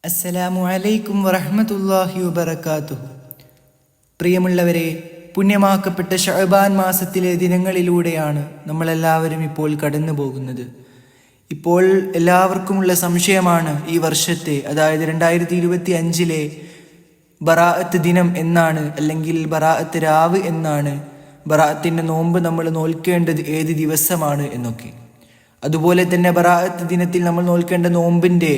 അസ്സലാമു അലൈക്കും വറഹ്മത്തുള്ളാഹി വബറകാതുഹു. പ്രിയമുള്ളവരെ, പുണ്യമാക്കപ്പെട്ട ശഅബാൻ മാസത്തിലെ ദിനങ്ങളിലൂടെയാണ് നമ്മളെല്ലാവരും ഇപ്പോൾ കടന്നു പോകുന്നത്. ഇപ്പോൾ എല്ലാവർക്കുമുള്ള സംശയമാണ് ഈ വർഷത്തെ, അതായത് 2025 ബറാഅത്ത് ദിനം എന്നാണ്, അല്ലെങ്കിൽ ബറാഅത്ത് രാവ് എന്നാണ്, ബറാഅത്തിൻ്റെ നോമ്പ് നമ്മൾ നോൽക്കേണ്ടത് ഏത് ദിവസമാണ് എന്നൊക്കെ. അതുപോലെ തന്നെ ബറാഅത്ത് ദിനത്തിൽ നമ്മൾ നോൽക്കേണ്ട നോമ്പിൻ്റെ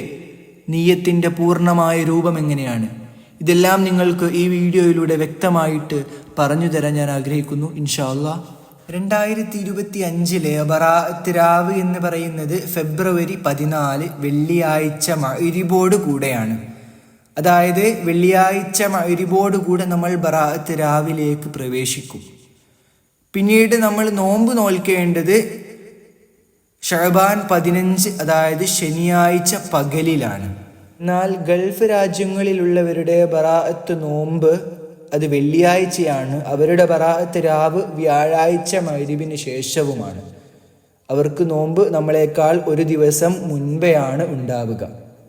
നിയ്യത്തിൻ്റെ പൂർണ്ണമായ രൂപം എങ്ങനെയാണ്, ഇതെല്ലാം നിങ്ങൾക്ക് ഈ വീഡിയോയിലൂടെ വ്യക്തമായിട്ട് പറഞ്ഞു തരാൻ ഞാൻ ആഗ്രഹിക്കുന്നു ഇൻഷാ അല്ലാഹ്. 2025 ബറാഅത്ത് രാവ് എന്ന് പറയുന്നത് ഫെബ്രുവരി 14 വെള്ളിയാഴ്ച മഗ്‌രിബോട് കൂടെയാണ്. അതായത് വെള്ളിയാഴ്ച മഗ്‌രിബോട് കൂടെ നമ്മൾ ബറാഅത്ത് രാവിലേക്ക് പ്രവേശിക്കും. പിന്നീട് നമ്മൾ നോമ്പ് നോൽക്കേണ്ടത് ശഅബാൻ 15, അതായത് ശനിയാഴ്ച പകലിലാണ്. എന്നാൽ ഗൾഫ് രാജ്യങ്ങളിലുള്ളവരുടെ ബറാഅത്ത് നോമ്പ് അത് വെള്ളിയാഴ്ചയാണ്. അവരുടെ ബറാഅത്ത് രാവ് വ്യാഴാഴ്ച മഗ്‌രിബിന് ശേഷവുമാണ്. അവർക്ക് നോമ്പ് നമ്മളെക്കാൾ ഒരു ദിവസം മുൻപെയാണ് ഉണ്ടാവുക.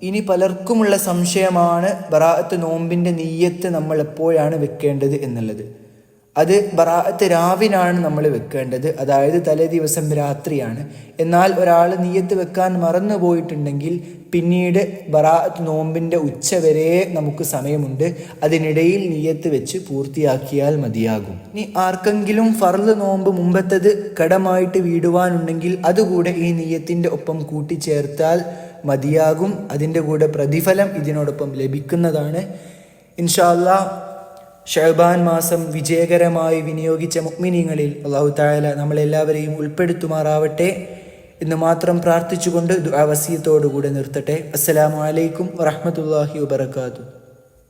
ഇനി പലർക്കുമുള്ള സംശയമാണ് ബറാഅത്ത് നോമ്പിൻ്റെ നിയ്യത്ത് നമ്മൾ എപ്പോഴാണ് വെക്കേണ്ടത് എന്നുള്ളത്. അത് ബറാഅത്ത് രാവിനാണ് നമ്മൾ വെക്കേണ്ടത്, അതായത് തലേ ദിവസം രാത്രിയാണ്. എന്നാൽ ഒരാൾ നിയ്യത്ത് വെക്കാൻ മറന്നു പോയിട്ടുണ്ടെങ്കിൽ പിന്നീട് ബറാഅത്ത് നോമ്പിൻ്റെ ഉച്ച വരെ നമുക്ക് സമയമുണ്ട്. അതിനിടയിൽ നിയ്യത്ത് വെച്ച് പൂർത്തിയാക്കിയാൽ മതിയാകും. ഇനി ആർക്കെങ്കിലും ഫർള് നോമ്പ് മുമ്പത്തത് കടമായിട്ട് വീടുവാനുണ്ടെങ്കിൽ അതുകൂടെ ഈ നിയ്യത്തിൻ്റെ ഒപ്പം കൂട്ടിച്ചേർത്താൽ മതിയാകും. അതിൻ്റെ കൂടെ പ്രതിഫലം ഇതിനോടൊപ്പം ലഭിക്കുന്നതാണ് ഇൻഷാ അല്ലാഹ്. ശഅബാൻ മാസം വിജയകരമായി വിനിയോഗിച്ച മുഅ്മിനീങ്ങളിൽ അല്ലാഹു തആല നമ്മളെല്ലാവരെയും ഉൾപ്പെടുത്തുമാറാവട്ടെ എന്ന് മാത്രം പ്രാർത്ഥിച്ചുകൊണ്ട് ദുആ വസിയത്തോടുകൂടെ നിർത്തട്ടെ. അസ്സലാമു അലൈക്കും വറഹ്മത്തുള്ളാഹി വബറകാതുഹു.